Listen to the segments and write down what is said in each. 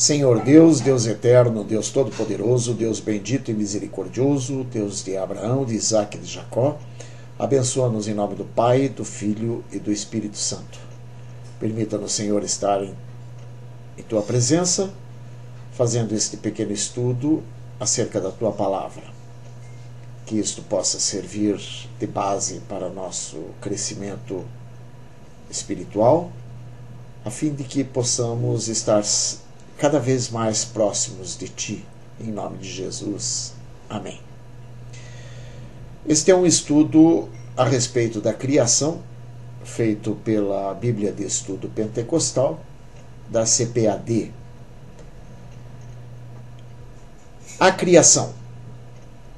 Senhor Deus, Deus eterno, Deus todo-poderoso, Deus bendito e misericordioso, Deus de Abraão, de Isaac e de Jacó, abençoa-nos em nome do Pai, do Filho e do Espírito Santo. Permita-nos, Senhor, estar em Tua presença, fazendo este pequeno estudo acerca da Tua palavra. Que isto possa servir de base para nosso crescimento espiritual, a fim de que possamos estar cada vez mais próximos de Ti, em nome de Jesus. Amém. Este é um estudo a respeito da criação, feito pela Bíblia de Estudo Pentecostal, da CPAD. A criação.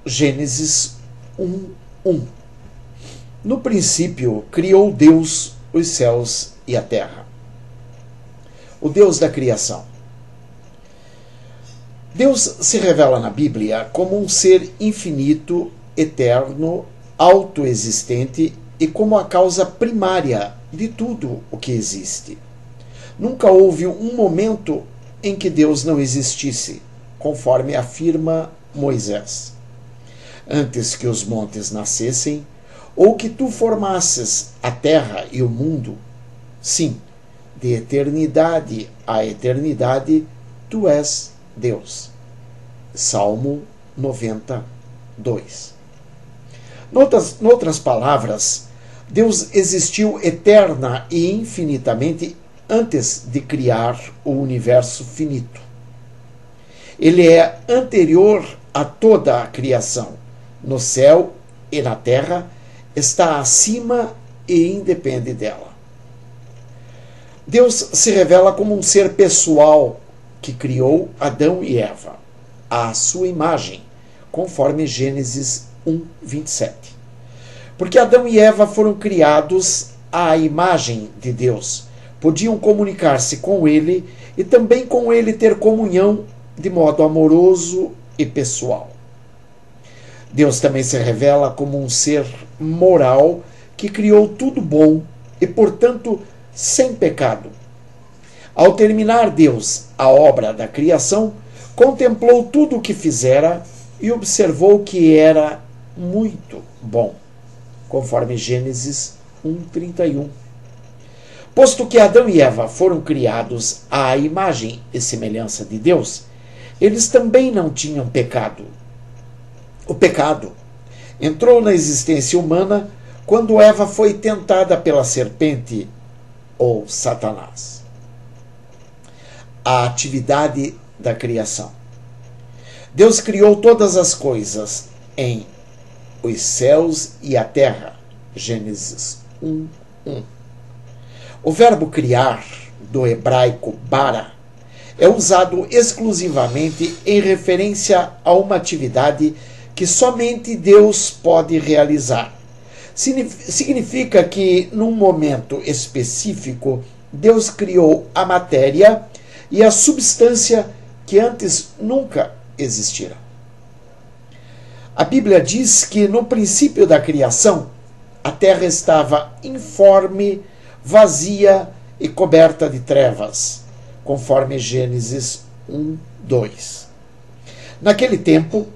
Gênesis 1:1. No princípio, criou Deus os céus e a terra. O Deus da criação. Deus se revela na Bíblia como um ser infinito, eterno, autoexistente e como a causa primária de tudo o que existe. Nunca houve um momento em que Deus não existisse, conforme afirma Moisés. Antes que os montes nascessem, ou que tu formasses a terra e o mundo, sim, de eternidade a eternidade, tu és Deus. Salmo 92. Noutras palavras, Deus existiu eterna e infinitamente antes de criar o universo finito. Ele é anterior a toda a criação. No céu e na terra, está acima e independe dela. Deus se revela como um ser pessoal que criou Adão e Eva, à sua imagem, conforme Gênesis 1:27. Porque Adão e Eva foram criados à imagem de Deus, podiam comunicar-se com Ele e também com Ele ter comunhão de modo amoroso e pessoal. Deus também se revela como um ser moral que criou tudo bom e, portanto, sem pecado. Ao terminar Deus a obra da criação, contemplou tudo o que fizera e observou que era muito bom, conforme Gênesis 1:31. Posto que Adão e Eva foram criados à imagem e semelhança de Deus, eles também não tinham pecado. O pecado entrou na existência humana quando Eva foi tentada pela serpente ou Satanás. A atividade da criação. Deus criou todas as coisas em os céus e a terra. Gênesis 1:1. O verbo criar, do hebraico bara, é usado exclusivamente em referência a uma atividade que somente Deus pode realizar. Significa que, num momento específico, Deus criou a matéria e a substância que antes nunca existira. A Bíblia diz que no princípio da criação, a terra estava informe, vazia e coberta de trevas, conforme Gênesis 1:2. Naquele tempo,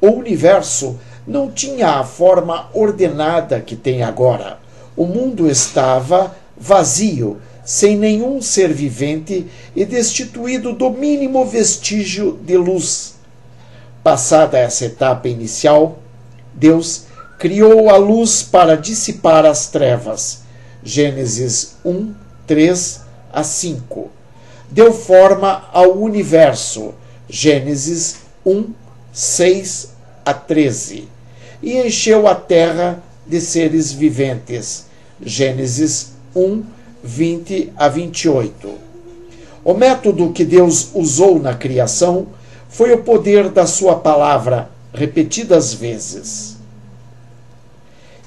o universo não tinha a forma ordenada que tem agora. O mundo estava vazio, sem nenhum ser vivente e destituído do mínimo vestígio de luz. Passada essa etapa inicial, Deus criou a luz para dissipar as trevas. Gênesis 1:3-5. Deu forma ao universo. Gênesis 1:6-13. E encheu a terra de seres viventes. Gênesis 1:20-28. O método que Deus usou na criação foi o poder da sua palavra, repetidas vezes.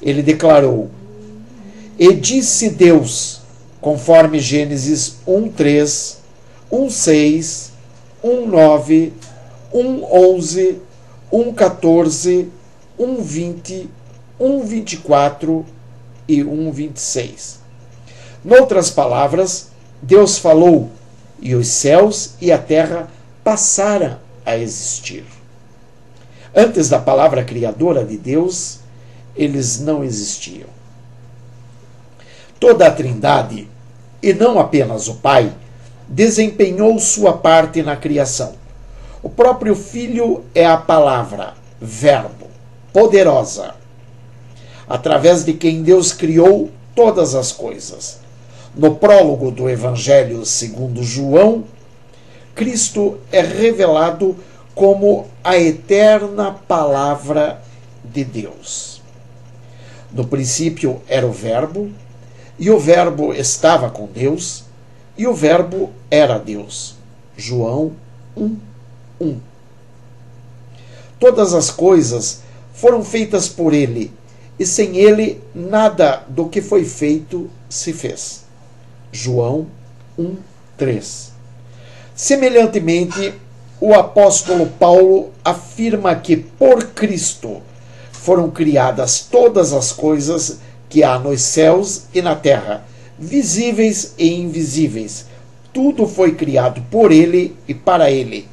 Ele declarou: "E disse Deus", conforme Gênesis 1:3, 1:6, 1:9, 1:11, 1:14, 1:20, 1:24 e 1:26. Noutras palavras, Deus falou e os céus e a terra passaram a existir. Antes da palavra criadora de Deus, eles não existiam. Toda a Trindade, e não apenas o Pai, desempenhou sua parte na criação. O próprio Filho é a palavra, verbo, poderosa, através de quem Deus criou todas as coisas. No prólogo do Evangelho segundo João, Cristo é revelado como a eterna palavra de Deus. No princípio era o Verbo, e o Verbo estava com Deus, e o Verbo era Deus. João 1:1. Todas as coisas foram feitas por ele, e sem ele nada do que foi feito se fez. João 1:3. Semelhantemente, o apóstolo Paulo afirma que por Cristo foram criadas todas as coisas que há nos céus e na terra, visíveis e invisíveis. Tudo foi criado por ele e para ele.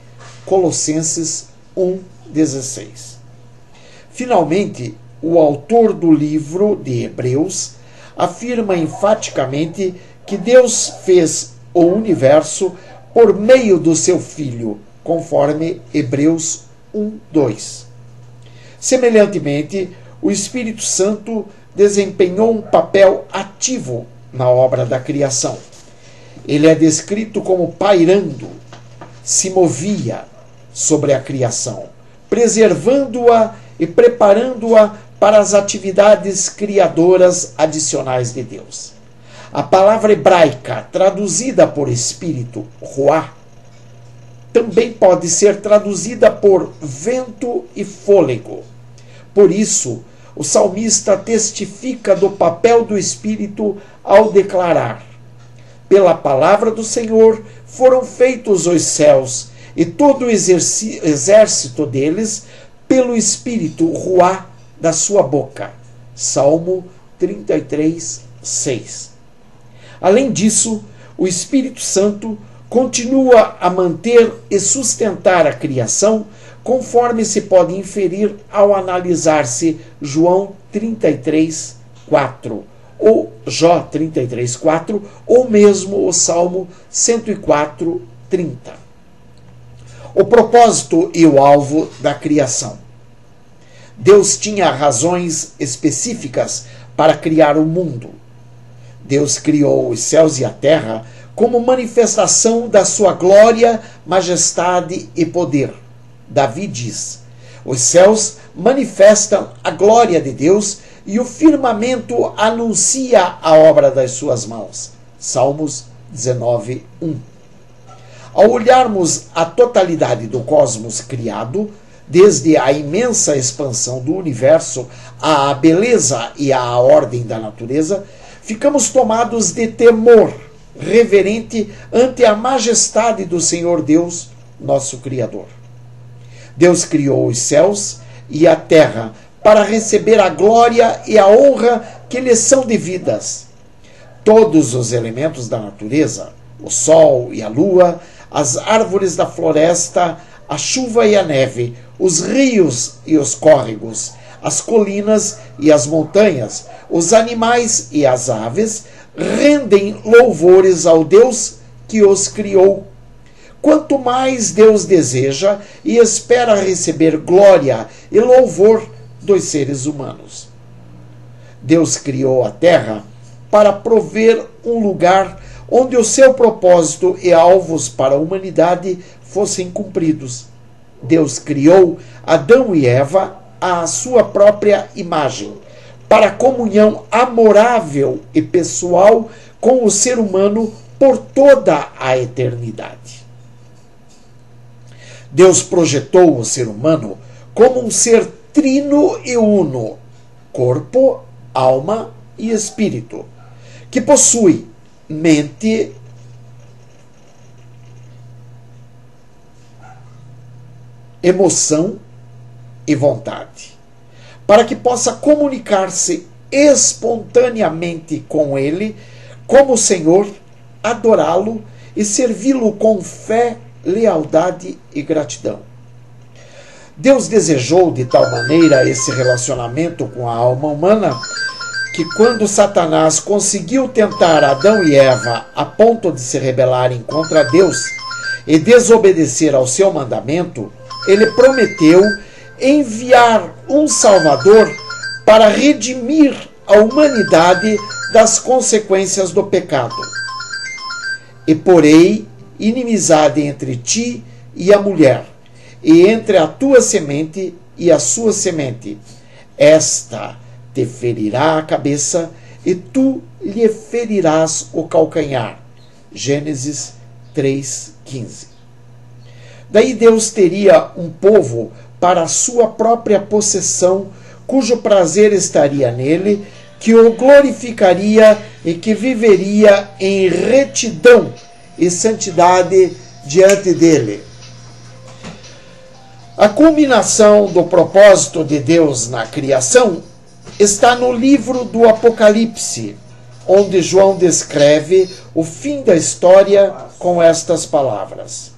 Colossenses 1:16. Finalmente, o autor do livro de Hebreus afirma enfaticamente que Deus fez o universo por meio do seu Filho, conforme Hebreus 1:2. Semelhantemente, o Espírito Santo desempenhou um papel ativo na obra da criação. Ele é descrito como pairando, se movia sobre a criação, preservando-a e preparando-a para as atividades criadoras adicionais de Deus. A palavra hebraica, traduzida por Espírito, ruá, também pode ser traduzida por vento e fôlego. Por isso, o salmista testifica do papel do Espírito ao declarar: pela palavra do Senhor foram feitos os céus, e todo o exército deles, pelo Espírito ruá da sua boca. Salmo 33:6. Além disso, o Espírito Santo continua a manter e sustentar a criação, conforme se pode inferir ao analisar-se João 33:4, ou Jó 33:4, ou mesmo o Salmo 104:30. O propósito e o alvo da criação. Deus tinha razões específicas para criar o mundo. Deus criou os céus e a terra como manifestação da sua glória, majestade e poder. Davi diz: os céus manifestam a glória de Deus e o firmamento anuncia a obra das suas mãos. Salmos 19:1. Ao olharmos a totalidade do cosmos criado, desde a imensa expansão do universo à beleza e à ordem da natureza, ficamos tomados de temor reverente ante a majestade do Senhor Deus, nosso Criador. Deus criou os céus e a terra para receber a glória e a honra que lhes são devidas. Todos os elementos da natureza, o sol e a lua, as árvores da floresta, a chuva e a neve, os rios e os córregos, as colinas e as montanhas, os animais e as aves, rendem louvores ao Deus que os criou. Quanto mais Deus deseja e espera receber glória e louvor dos seres humanos. Deus criou a terra para prover um lugar onde o seu propósito e alvos para a humanidade fossem cumpridos. Deus criou Adão e Eva à sua própria imagem, para comunhão amorável e pessoal com o ser humano por toda a eternidade. Deus projetou o ser humano como um ser trino e uno, corpo, alma e espírito, que possui mente, emoção e vontade, para que possa comunicar-se espontaneamente com Ele, como Senhor, adorá-lo e servi-lo com fé, lealdade e gratidão. Deus desejou de tal maneira esse relacionamento com a alma humana que quando Satanás conseguiu tentar Adão e Eva a ponto de se rebelarem contra Deus e desobedecer ao seu mandamento, ele prometeu enviar um Salvador para redimir a humanidade das consequências do pecado. E porei inimizade entre ti e a mulher, e entre a tua semente e a sua semente. Esta te ferirá a cabeça, e tu lhe ferirás o calcanhar. Gênesis 3:15. Daí Deus teria um povo para a sua própria possessão, cujo prazer estaria nele, que o glorificaria e que viveria em retidão e santidade diante dele. A culminação do propósito de Deus na criação está no livro do Apocalipse, onde João descreve o fim da história com estas palavras: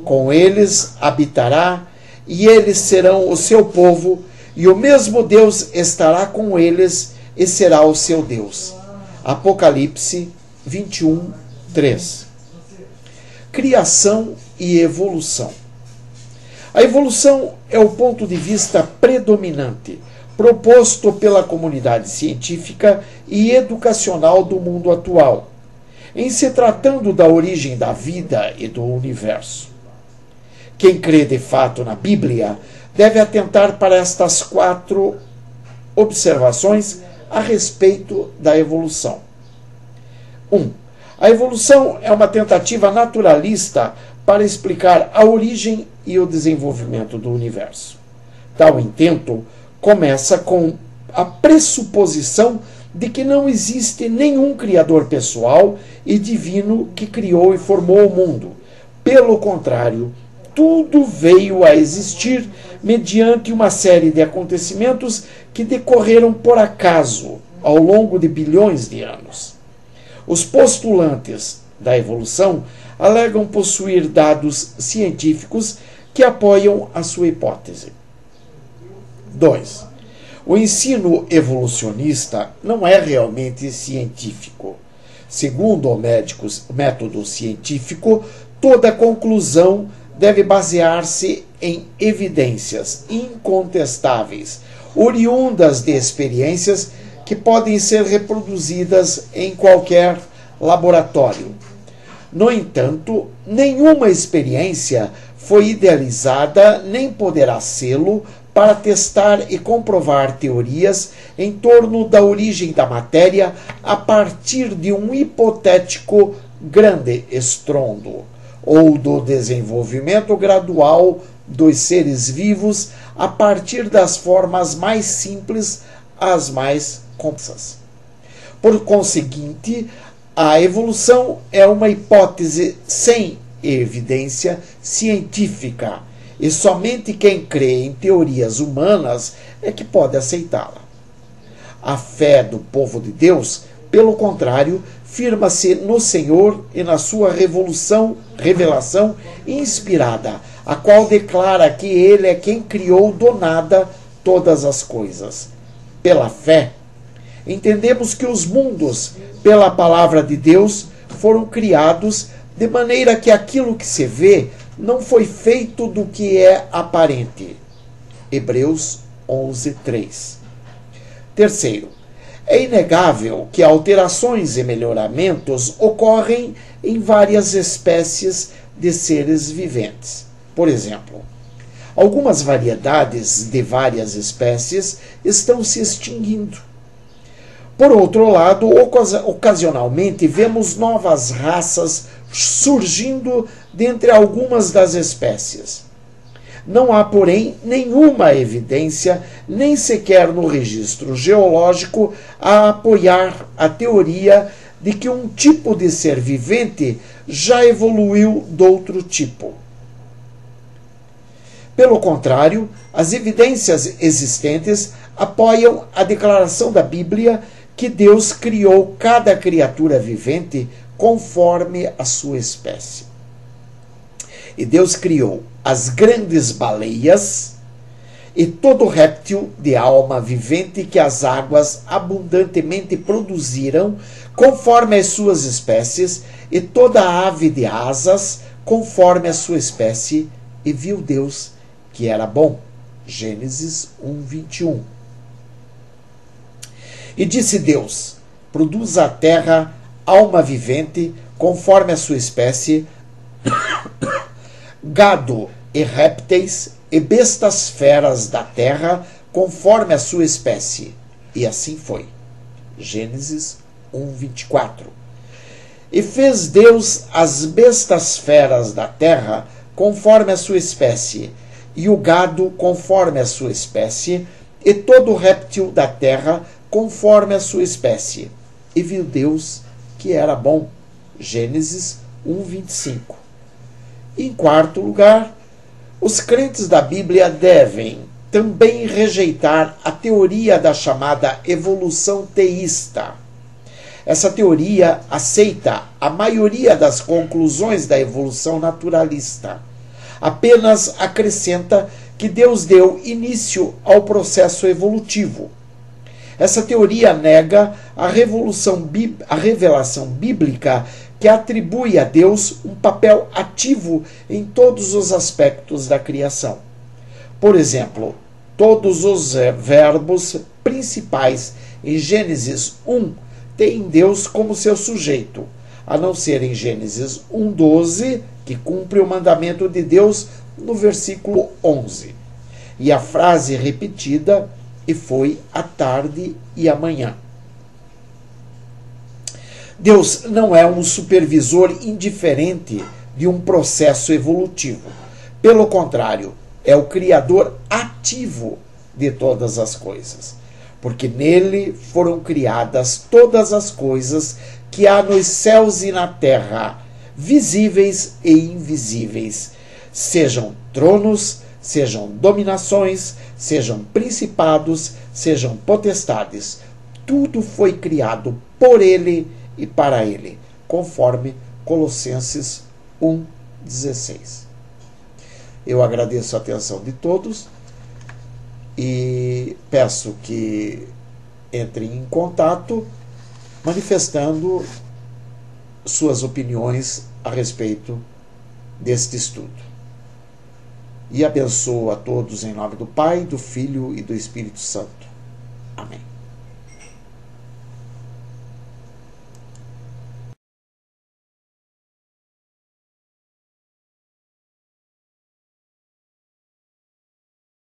com eles habitará, e eles serão o seu povo, e o mesmo Deus estará com eles e será o seu Deus. Apocalipse 21:3. Criação e evolução. A evolução é o ponto de vista predominante, proposto pela comunidade científica e educacional do mundo atual, em se tratando da origem da vida e do universo. Quem crê de fato na Bíblia deve atentar para estas 4 observações a respeito da evolução. 1. A evolução é uma tentativa naturalista para explicar a origem e o desenvolvimento do universo. Tal intento começa com a pressuposição de que não existe nenhum criador pessoal e divino que criou e formou o mundo. Pelo contrário, tudo veio a existir mediante uma série de acontecimentos que decorreram por acaso ao longo de bilhões de anos. Os postulantes da evolução alegam possuir dados científicos que apoiam a sua hipótese. 2. O ensino evolucionista não é realmente científico. Segundo o método científico, toda conclusão deve basear-se em evidências incontestáveis, oriundas de experiências que podem ser reproduzidas em qualquer laboratório. No entanto, nenhuma experiência foi idealizada nem poderá sê-lo para testar e comprovar teorias em torno da origem da matéria a partir de um hipotético grande estrondo, ou do desenvolvimento gradual dos seres vivos a partir das formas mais simples às mais complexas. Por conseguinte, a evolução é uma hipótese sem evidência científica, e somente quem crê em teorias humanas é que pode aceitá-la. A fé do povo de Deus, pelo contrário, firma-se no Senhor e na sua revelação inspirada, a qual declara que Ele é quem criou do nada todas as coisas. Pela fé, entendemos que os mundos, pela palavra de Deus, foram criados de maneira que aquilo que se vê não foi feito do que é aparente. Hebreus 11:3. Terceiro, é inegável que alterações e melhoramentos ocorrem em várias espécies de seres viventes. Por exemplo, algumas variedades de várias espécies estão se extinguindo. Por outro lado, ocasionalmente vemos novas raças surgindo dentre algumas das espécies. Não há, porém, nenhuma evidência, nem sequer no registro geológico, a apoiar a teoria de que um tipo de ser vivente já evoluiu de outro tipo. Pelo contrário, as evidências existentes apoiam a declaração da Bíblia que Deus criou cada criatura vivente conforme a sua espécie. E Deus criou as grandes baleias e todo réptil de alma vivente que as águas abundantemente produziram, conforme as suas espécies, e toda ave de asas, conforme a sua espécie, e viu Deus que era bom. Gênesis 1:21. E disse Deus: produza a terra alma vivente, conforme a sua espécie, gado e répteis, e bestas feras da terra, conforme a sua espécie. E assim foi. Gênesis 1:24. E fez Deus as bestas feras da terra, conforme a sua espécie, e o gado conforme a sua espécie, e todo réptil da terra conforme a sua espécie. E viu Deus que era bom. Gênesis 1:25. Em quarto lugar, os crentes da Bíblia devem também rejeitar a teoria da chamada evolução teísta. Essa teoria aceita a maioria das conclusões da evolução naturalista. Apenas acrescenta que Deus deu início ao processo evolutivo. Essa teoria nega a revelação bíblica que atribui a Deus um papel ativo em todos os aspectos da criação. Por exemplo, todos os verbos principais em Gênesis 1 têm Deus como seu sujeito, a não ser em Gênesis 1:12, que cumpre o mandamento de Deus no versículo 11. E a frase repetida, e foi a tarde e a manhã. Deus não é um supervisor indiferente de um processo evolutivo. Pelo contrário, é o criador ativo de todas as coisas, porque nele foram criadas todas as coisas que há nos céus e na terra, visíveis e invisíveis, sejam tronos, sejam dominações, sejam principados, sejam potestades. Tudo foi criado por ele e para ele, conforme Colossenses 1:16. Eu agradeço a atenção de todos e peço que entrem em contato manifestando suas opiniões a respeito deste estudo. E abençoo a todos em nome do Pai, do Filho e do Espírito Santo.